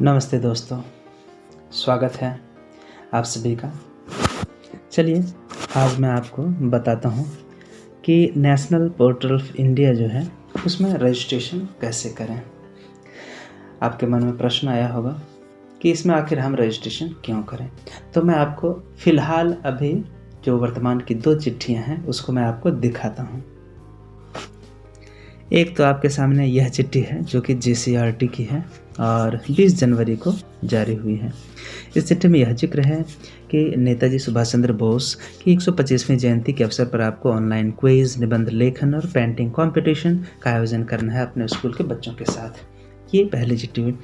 नमस्ते दोस्तों, स्वागत है आप सभी का। चलिए आज मैं आपको बताता हूँ कि नेशनल पोर्टल ऑफ इंडिया जो है उसमें रजिस्ट्रेशन कैसे करें। आपके मन में प्रश्न आया होगा कि इसमें आखिर हम रजिस्ट्रेशन क्यों करें। तो मैं आपको फ़िलहाल अभी जो वर्तमान की 2 चिट्ठियाँ हैं उसको मैं आपको दिखाता हूँ। एक तो आपके सामने यह चिट्ठी है जो कि JCRT की है और 20 जनवरी को जारी हुई है। इस चिट्ठी में यह जिक्र है कि नेताजी सुभाष चंद्र बोस की 125वीं जयंती के अवसर पर आपको ऑनलाइन क्विज, निबंध लेखन और पेंटिंग कंपटीशन का आयोजन करना है अपने स्कूल के बच्चों के साथ। ये पहली चिट्ठी हुई।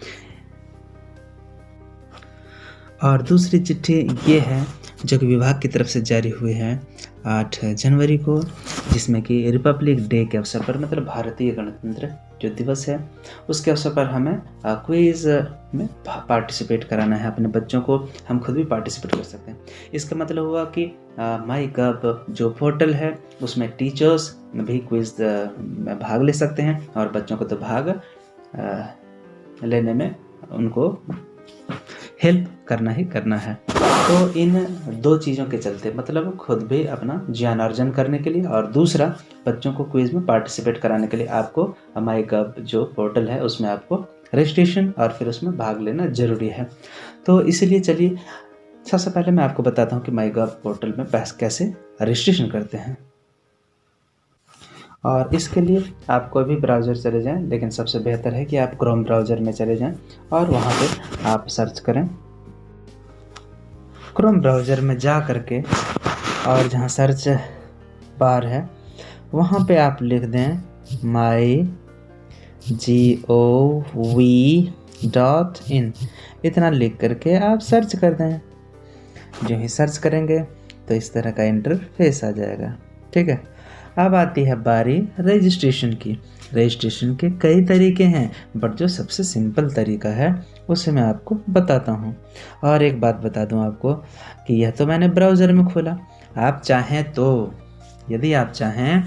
और दूसरी चिट्ठी ये है जो कि विभाग की तरफ से जारी हुई है 8 जनवरी को, जिसमें कि रिपब्लिक डे के अवसर पर, मतलब भारतीय गणतंत्र जो दिवस है उसके अवसर पर हमें क्विज में पार्टिसिपेट कराना है अपने बच्चों को। हम खुद भी पार्टिसिपेट कर सकते हैं। इसका मतलब हुआ कि माईगव जो पोर्टल है उसमें टीचर्स भी क्विज में भाग ले सकते हैं और बच्चों को तो भाग लेने में उनको हेल्प करना ही करना है। तो इन 2 चीज़ों के चलते, मतलब खुद भी अपना ज्ञान अर्जन करने के लिए और दूसरा बच्चों को क्विज में पार्टिसिपेट कराने के लिए आपको माईगव जो पोर्टल है उसमें आपको रजिस्ट्रेशन और फिर उसमें भाग लेना ज़रूरी है। तो इसलिए चलिए सबसे पहले मैं आपको बताता हूँ कि माईगव पोर्टल में कैसे रजिस्ट्रेशन करते हैं। और इसके लिए आप कोई भी ब्राउज़र चले जाएं, लेकिन सबसे बेहतर है कि आप क्रोम ब्राउज़र में चले जाएं और वहाँ पे आप सर्च करें। क्रोम ब्राउज़र में जा करके और जहाँ सर्च बार है वहाँ पे आप लिख दें mygov.in। इतना लिख करके आप सर्च कर दें। जो ही सर्च करेंगे तो इस तरह का इंटरफेस आ जाएगा। ठीक है, अब आती है बारी रजिस्ट्रेशन की। रजिस्ट्रेशन के कई तरीके हैं, बट जो सबसे सिंपल तरीका है उसे मैं आपको बताता हूँ। और एक बात बता दूँ आपको कि यह तो मैंने ब्राउज़र में खोला। आप चाहें तो, यदि आप चाहें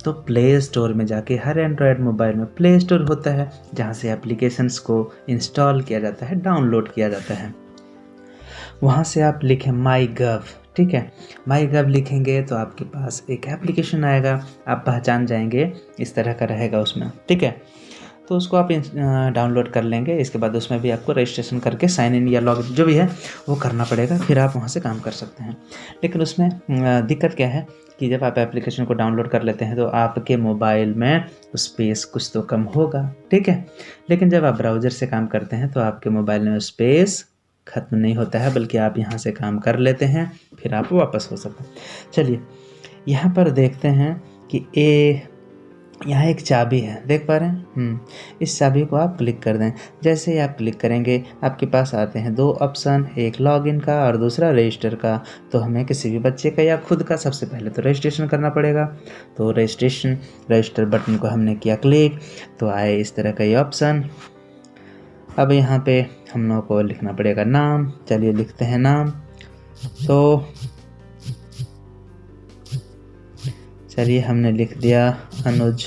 तो प्ले स्टोर में जाके, हर एंड्रॉयड मोबाइल में प्ले स्टोर होता है जहाँ से एप्लीकेशंस को इंस्टॉल किया जाता है, डाउनलोड किया जाता है। वहाँ से आप लिखें माईगव। ठीक है, माईगव लिखेंगे तो आपके पास एक एप्लीकेशन आएगा, आप पहचान जाएंगे, इस तरह का रहेगा उसमें। ठीक है, तो उसको आप डाउनलोड कर लेंगे। इसके बाद उसमें भी आपको रजिस्ट्रेशन करके साइन इन या लॉग इन जो भी है वो करना पड़ेगा, फिर आप वहाँ से काम कर सकते हैं। लेकिन उसमें दिक्कत क्या है कि जब आप एप्लीकेशन को डाउनलोड कर लेते हैं तो आपके मोबाइल में स्पेस कुछ तो कम होगा। ठीक है, लेकिन जब आप ब्राउज़र से काम करते हैं तो आपके मोबाइल में स्पेस ख़त्म नहीं होता है, बल्कि आप यहाँ से काम कर लेते हैं, फिर आप वापस हो सकते हैं। चलिए यहाँ पर देखते हैं कि यहाँ एक चाबी है, देख पा रहे हैं। इस चाबी को आप क्लिक कर दें। जैसे ही आप क्लिक करेंगे आपके पास आते हैं 2 ऑप्शन, एक लॉगिन का और दूसरा रजिस्टर का। तो हमें किसी भी बच्चे का या खुद का सबसे पहले तो रजिस्ट्रेशन करना पड़ेगा। तो रजिस्टर बटन को हमने किया क्लिक, तो आए इस तरह का ये ऑप्शन। अब यहाँ पे हम लोगों को लिखना पड़ेगा नाम। चलिए लिखते हैं नाम। तो चलिए हमने लिख दिया अनुज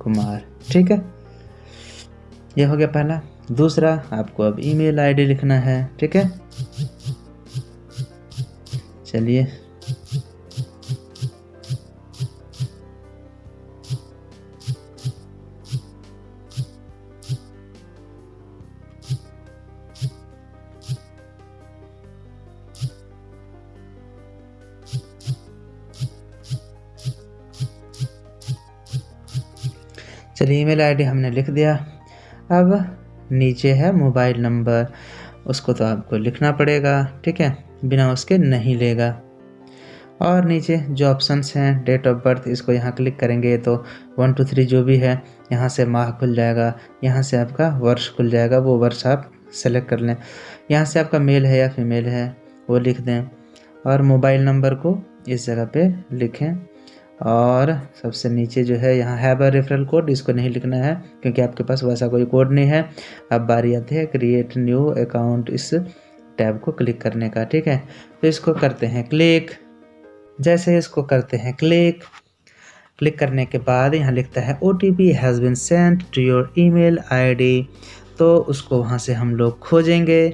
कुमार। ठीक है, ये हो गया पहला। दूसरा, आपको अब ईमेल आईडी लिखना है। ठीक है, चलिए ईमेल आईडी हमने लिख दिया। अब नीचे है मोबाइल नंबर, उसको तो आपको लिखना पड़ेगा। ठीक है, बिना उसके नहीं लेगा। और नीचे जो ऑप्शंस हैं, डेट ऑफ बर्थ, इसको यहाँ क्लिक करेंगे तो 1 2 3 जो भी है यहाँ से माह खुल जाएगा, यहाँ से आपका वर्ष खुल जाएगा, वो वर्ष आप सेलेक्ट कर लें। यहाँ से आपका मेल है या फीमेल है वो लिख दें, और मोबाइल नंबर को इस जगह पे लिखें। और सबसे नीचे जो है यहाँ हैव अ रेफरल कोड, इसको नहीं लिखना है क्योंकि आपके पास वैसा कोई कोड नहीं है। अब बारी आती है क्रिएट न्यू अकाउंट, इस टैब को क्लिक करने का। ठीक है, तो इसको करते हैं क्लिक। जैसे इसको करते हैं क्लिक करने के बाद यहाँ लिखता है OTP has been sent to your email ID. तो उसको वहाँ से हम लोग खोजेंगे।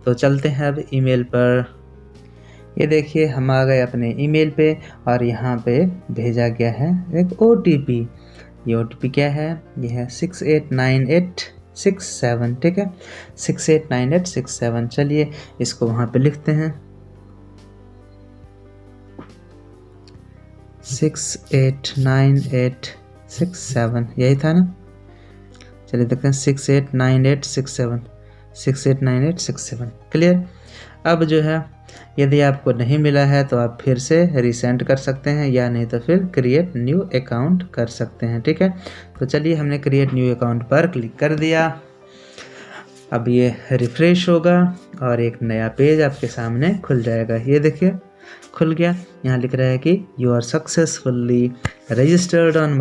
तो चलते हैं अब ईमेल पर। ये देखिए हम आ गए अपने ईमेल पे और यहाँ पे भेजा गया है एक OTP। ये OTP क्या है? ये है 689867, ठीक है, 689867। चलिए इसको वहाँ पे लिखते हैं, 689867, यही था ना। चलिए देखते हैं 689867, 689867, क्लियर। अब जो है यदि आपको नहीं मिला है तो आप फिर से रीसेंड कर सकते हैं, या नहीं तो फिर क्रिएट न्यू अकाउंट कर सकते हैं, ठीक है। तो चलिए हमने क्रिएट न्यू अकाउंट पर क्लिक कर दिया। अब ये रिफ्रेश होगा और एक नया पेज आपके सामने खुल जाएगा। ये देखिए खुल गया। यहाँ लिख रहा है कि you are successfully registered on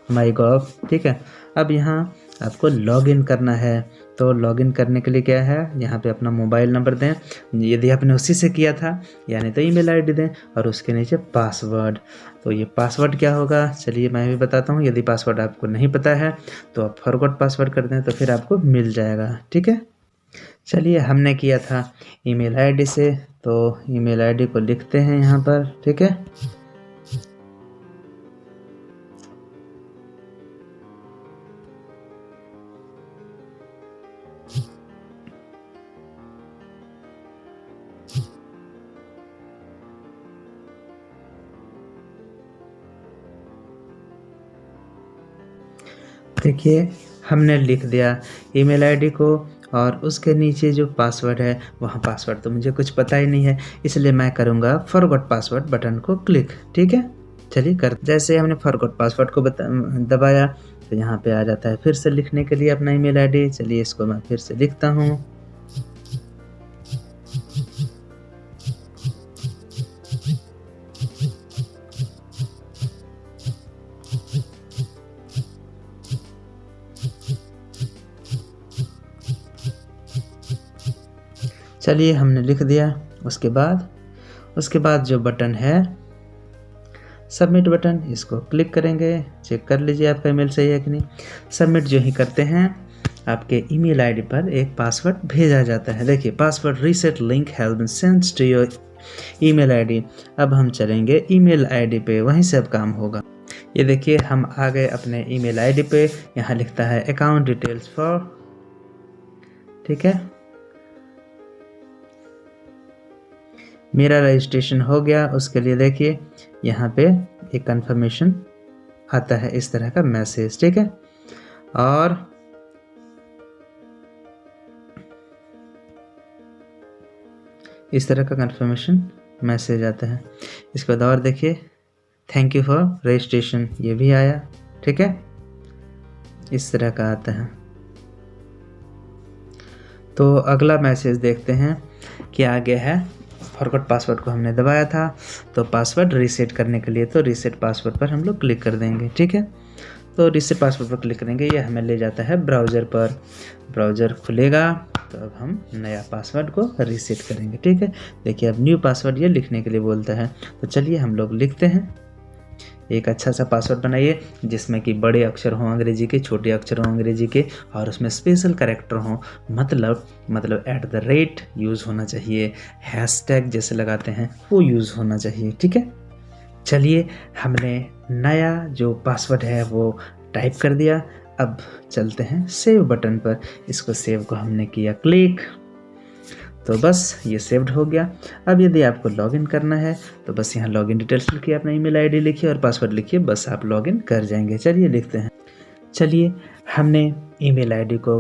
MyGov, ठीक है। अब यहाँ आपको लॉगिन करना है। तो लॉगिन करने के लिए क्या है, यहाँ पे अपना मोबाइल नंबर दें यदि आपने उसी से किया था, यानी तो ईमेल आईडी दें, और उसके नीचे पासवर्ड। तो ये पासवर्ड क्या होगा, चलिए मैं भी बताता हूँ। यदि पासवर्ड आपको नहीं पता है तो आप फॉरगॉट पासवर्ड कर दें, तो फिर आपको मिल जाएगा, ठीक है। चलिए हमने किया था ईमेल आईडी से, तो ईमेल आईडी को लिखते हैं यहाँ पर, ठीक है। देखिए हमने लिख दिया ईमेल आईडी को, और उसके नीचे जो पासवर्ड है वहाँ पासवर्ड तो मुझे कुछ पता ही नहीं है, इसलिए मैं करूँगा फॉरगॉट पासवर्ड बटन को क्लिक, ठीक है। चलिए कर, जैसे हमने फॉरगॉट पासवर्ड को दबाया तो यहाँ पे आ जाता है फिर से लिखने के लिए अपना ईमेल आईडी। चलिए इसको मैं फिर से लिखता हूँ, चलिए हमने लिख दिया। उसके बाद जो बटन है सबमिट बटन, इसको क्लिक करेंगे। चेक कर लीजिए आपका ईमेल सही है कि नहीं। सबमिट जो ही करते हैं आपके ईमेल आईडी पर एक पासवर्ड भेजा जाता है। देखिए password reset link has been sent to your email ID. अब हम चलेंगे ईमेल आईडी पे, वहीं से अब काम होगा। ये देखिए हम आ गए अपने ईमेल आईडी पे। यहाँ लिखता है अकाउंट डिटेल्स फॉर, ठीक है। मेरा रजिस्ट्रेशन हो गया। उसके लिए देखिए यहाँ पे एक कंफर्मेशन आता है, इस तरह का मैसेज, ठीक है। और इस तरह का कंफर्मेशन मैसेज आता है। इसके बाद और देखिए थैंक यू फॉर रजिस्ट्रेशन, ये भी आया, ठीक है। इस तरह का आता है। तो अगला मैसेज देखते हैं क्या आ गया है। फॉरगॉट पासवर्ड को हमने दबाया था, तो पासवर्ड रीसेट करने के लिए तो रीसेट पासवर्ड पर हम लोग क्लिक कर देंगे, ठीक है। तो रीसेट पासवर्ड पर क्लिक करेंगे, ये हमें ले जाता है ब्राउज़र पर। ब्राउज़र खुलेगा तो अब हम नया पासवर्ड को रीसेट करेंगे, ठीक है। देखिए अब न्यू पासवर्ड ये लिखने के लिए बोलता है, तो चलिए हम लोग लिखते हैं। एक अच्छा सा पासवर्ड बनाइए जिसमें कि बड़े अक्षर हों अंग्रेजी के, छोटे अक्षर हों अंग्रेजी के, और उसमें स्पेशल कैरेक्टर हों। मतलब @ यूज़ होना चाहिए, हैशटैग जैसे लगाते हैं वो यूज़ होना चाहिए, ठीक है। चलिए हमने नया जो पासवर्ड है वो टाइप कर दिया। अब चलते हैं सेव बटन पर। इसको सेव को हमने किया क्लिक, तो बस ये सेव्ड हो गया। अब यदि आपको लॉगिन करना है तो बस यहाँ लॉगिन डिटेल्स लिखिए, अपना ईमेल आईडी लिखिए और पासवर्ड लिखिए, बस आप लॉगिन कर जाएंगे। चलिए लिखते हैं। चलिए हमने ईमेल आईडी को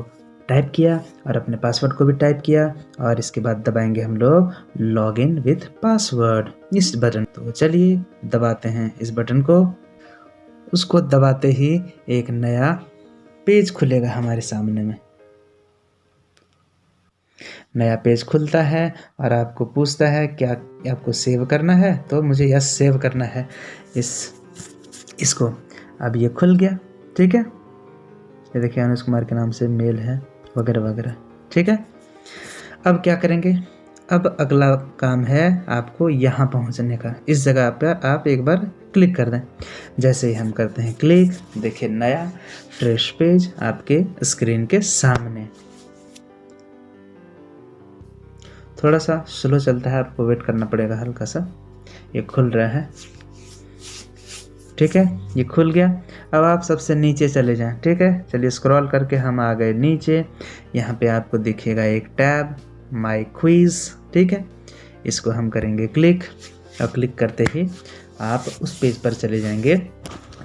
टाइप किया और अपने पासवर्ड को भी टाइप किया, और इसके बाद दबाएंगे हम लोग लॉगिन विथ पासवर्ड, इस बटन। तो चलिए दबाते हैं इस बटन को। उसको दबाते ही एक नया पेज खुलेगा हमारे सामने में। नया पेज खुलता है और आपको पूछता है क्या आपको सेव करना है, तो मुझे यस सेव करना है इसको। अब ये खुल गया, ठीक है। ये देखिए अनुज कुमार के नाम से मेल है वगैरह वगैरह, ठीक है। अब क्या करेंगे, अब अगला काम है आपको यहाँ पहुँचने का। इस जगह पर आप एक बार क्लिक कर दें। जैसे ही हम करते हैं क्लिक, देखिए नया फ्रेश पेज आपके स्क्रीन के सामने। थोड़ा सा स्लो चलता है, आपको वेट करना पड़ेगा हल्का सा। ये खुल रहा है, ठीक है, ये खुल गया। अब आप सबसे नीचे चले जाएं, ठीक है। चलिए स्क्रॉल करके हम आ गए नीचे। यहाँ पे आपको दिखेगा एक टैब माय क्विज, ठीक है। इसको हम करेंगे क्लिक, और क्लिक करते ही आप उस पेज पर चले जाएंगे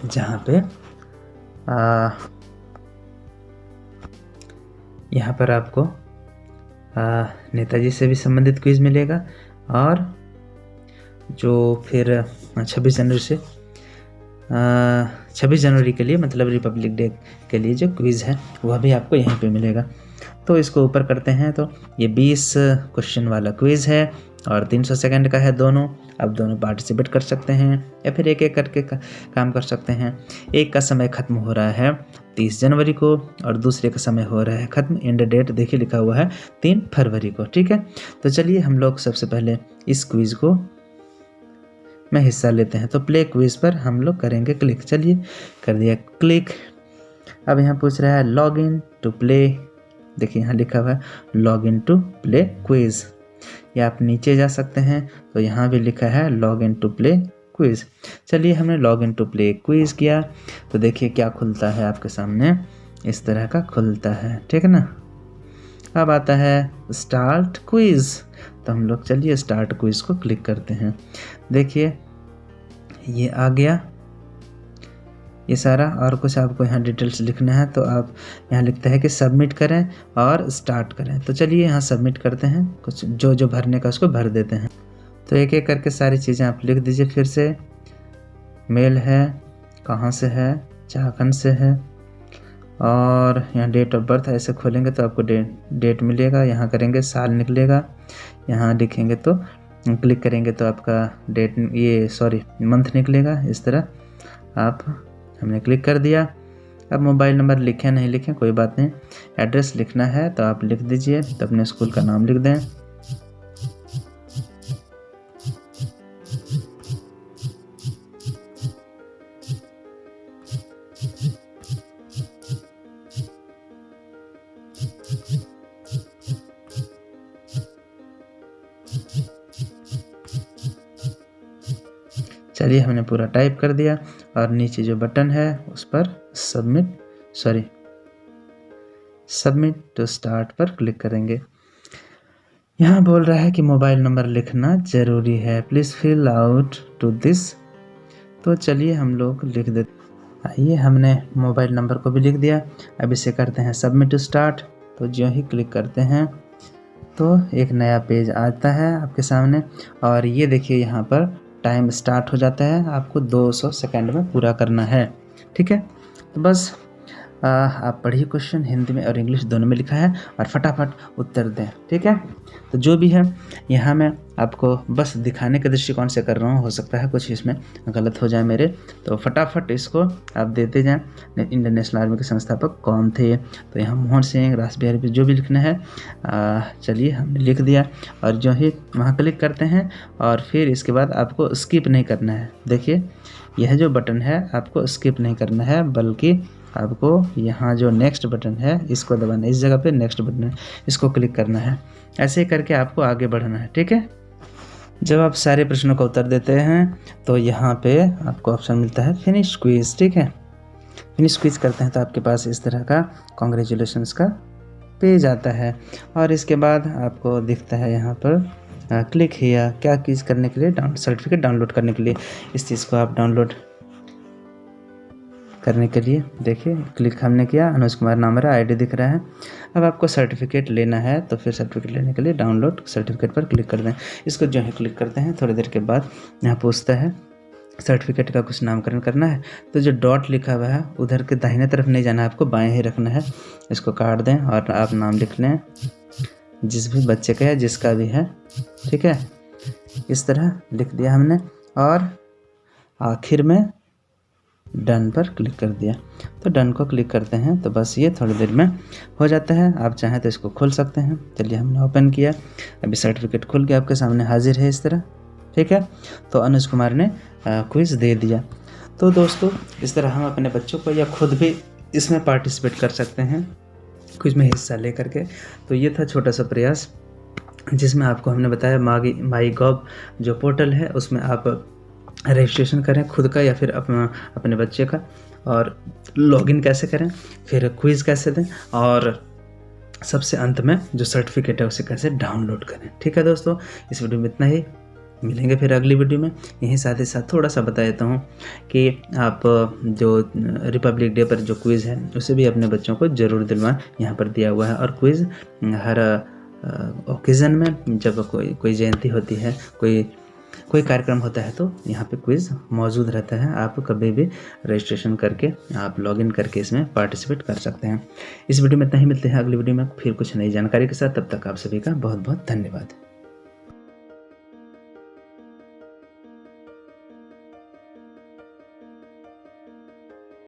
जहाँ पे यहाँ पर आपको नेताजी से भी संबंधित क्विज मिलेगा, और जो फिर 26 जनवरी से 26 जनवरी के लिए मतलब रिपब्लिक डे के लिए जो क्विज़ है वह भी आपको यहीं पे मिलेगा। तो इसको ऊपर करते हैं तो ये 20 क्वेश्चन वाला क्विज़ है और 300 सेकंड का है दोनों। अब दोनों पार्टिसिपेट कर सकते हैं या फिर एक एक करके काम कर सकते हैं। एक का समय ख़त्म हो रहा है 30 जनवरी को और दूसरे का समय हो रहा है ख़त्म, एंड डेट देखिए लिखा हुआ है 3 फरवरी को, ठीक है। तो चलिए हम लोग सबसे पहले इस क्विज़ को में हिस्सा लेते हैं। तो प्ले क्विज पर हम लोग करेंगे क्लिक। चलिए कर दिया क्लिक। अब यहाँ पूछ रहा है लॉग इन टू प्ले, देखिए यहाँ लिखा हुआ है log in to play quiz, या आप नीचे जा सकते हैं तो यहाँ भी लिखा है log in to play quiz. चलिए हमने log in to play quiz किया तो देखिए क्या खुलता है आपके सामने, इस तरह का खुलता है, ठीक है ना। अब आता है स्टार्ट क्विज, तो हम लोग चलिए स्टार्ट क्विज को क्लिक करते हैं। देखिए ये आ गया ये सारा, और कुछ आपको यहाँ डिटेल्स लिखना है तो आप यहाँ लिखता है कि सबमिट करें और स्टार्ट करें। तो चलिए यहाँ सबमिट करते हैं, कुछ जो जो भरने का उसको भर देते हैं। तो एक एक करके सारी चीज़ें आप लिख दीजिए फिर से। मेल है, कहाँ से है, झारखंड से है, और यहाँ डेट ऑफ बर्थ ऐसे खोलेंगे तो आपको डेट मिलेगा, यहाँ करेंगे साल निकलेगा, यहाँ लिखेंगे तो क्लिक करेंगे तो आपका डेट मंथ निकलेगा। इस तरह आप हमने क्लिक कर दिया। अब मोबाइल नंबर लिखें नहीं लिखें कोई बात नहीं, एड्रेस लिखना है तो आप लिख दीजिए, तो अपने स्कूल का नाम लिख दें। चलिए हमने पूरा टाइप कर दिया और नीचे जो बटन है उस पर सबमिट टू स्टार्ट पर क्लिक करेंगे। यहाँ बोल रहा है कि मोबाइल नंबर लिखना ज़रूरी है, please fill out to this. तो चलिए हम लोग लिख देते। आइए हमने मोबाइल नंबर को भी लिख दिया। अब इसे करते हैं सबमिट टू स्टार्ट। तो जो ही क्लिक करते हैं तो एक नया पेज आता है आपके सामने, और ये देखिए यहाँ पर टाइम स्टार्ट हो जाता है, आपको 200 सेकंड में पूरा करना है, ठीक है। तो बस आप पढ़िए क्वेश्चन, हिंदी में और इंग्लिश दोनों में लिखा है, और फटाफट उत्तर दें, ठीक है। तो जो भी है यहाँ मैं आपको बस दिखाने के दृष्टिकोण से कर रहा हूँ, हो सकता है कुछ इसमें गलत हो जाए मेरे, तो फटाफट इसको आप देते जाएं। इंडियन नेशनल आर्मी के संस्थापक कौन थे, तो यहाँ मोहन सिंह, रास बिहारी, जो भी लिखना है चलिए हमने लिख दिया, और जो ही वहाँ क्लिक करते हैं और फिर इसके बाद आपको स्किप नहीं करना है। देखिए यह जो बटन है आपको स्किप नहीं करना है, बल्कि आपको यहाँ जो नेक्स्ट बटन है इसको दबाना है, इस जगह पे नेक्स्ट बटन है इसको क्लिक करना है। ऐसे करके आपको आगे बढ़ना है, ठीक है। जब आप सारे प्रश्नों का उत्तर देते हैं तो यहाँ पे आपको ऑप्शन मिलता है फिनिश क्विज, ठीक है। फिनिश क्विज करते हैं तो आपके पास इस तरह का कॉन्ग्रेचुलेशंस का पेज आता है, और इसके बाद आपको दिखता है यहाँ पर क्लिक हियर, क्या चीज़ करने के लिए, सर्टिफिकेट डाउनलोड करने के लिए। इस चीज़ को आप डाउनलोड करने के लिए देखिए क्लिक हमने किया, अनुज कुमार नाम रहा, आईडी दिख रहा है। अब आपको सर्टिफिकेट लेना है तो फिर सर्टिफिकेट लेने के लिए डाउनलोड सर्टिफिकेट पर क्लिक कर दें। इसको जो है क्लिक करते हैं, थोड़ी देर के बाद यहाँ पूछता है सर्टिफिकेट का कुछ नामकरण करना है, तो जो डॉट लिखा हुआ है उधर के दाहिने तरफ नहीं जाना है, आपको बाएं ही रखना है। इसको काट दें और आप नाम लिख लें जिस भी बच्चे का है, जिसका भी है, ठीक है। इस तरह लिख दिया हमने, और आखिर में डन पर क्लिक कर दिया। तो डन को क्लिक करते हैं तो बस ये थोड़ी देर में हो जाता है। आप चाहें तो इसको खोल सकते हैं। चलिए हमने ओपन किया, अभी सर्टिफिकेट खुल के आपके सामने हाजिर है इस तरह। ठीक है, तो अनुज कुमार ने क्विज़ दे दिया। तो दोस्तों इस तरह हम अपने बच्चों को या खुद भी इसमें पार्टिसिपेट कर सकते हैं, क्विज़ में हिस्सा ले करके। तो ये था छोटा सा प्रयास जिसमें आपको हमने बताया माई गॉव जो पोर्टल है उसमें आप रजिस्ट्रेशन करें खुद का या फिर अपने बच्चे का, और लॉगिन कैसे करें, फिर क्विज़ कैसे दें, और सबसे अंत में जो सर्टिफिकेट है उसे कैसे डाउनलोड करें। ठीक है दोस्तों, इस वीडियो में इतना ही। मिलेंगे फिर अगली वीडियो में। यहीं साथ ही साथ थोड़ा सा बता देता हूँ कि आप जो रिपब्लिक डे पर जो क्विज़ है उसे भी अपने बच्चों को ज़रूर दिलवाएं। यहाँ पर दिया हुआ है, और क्विज़ हर ओकेज़न में जब कोई जयंती होती है, कोई कार्यक्रम होता है तो यहाँ पे क्विज़ मौजूद रहता है। आप कभी भी रजिस्ट्रेशन करके आप लॉगिन करके इसमें पार्टिसिपेट कर सकते हैं। इस वीडियो में इतना ही। मिलते हैं अगली वीडियो में फिर कुछ नई जानकारी के साथ। तब तक आप सभी का बहुत बहुत धन्यवाद।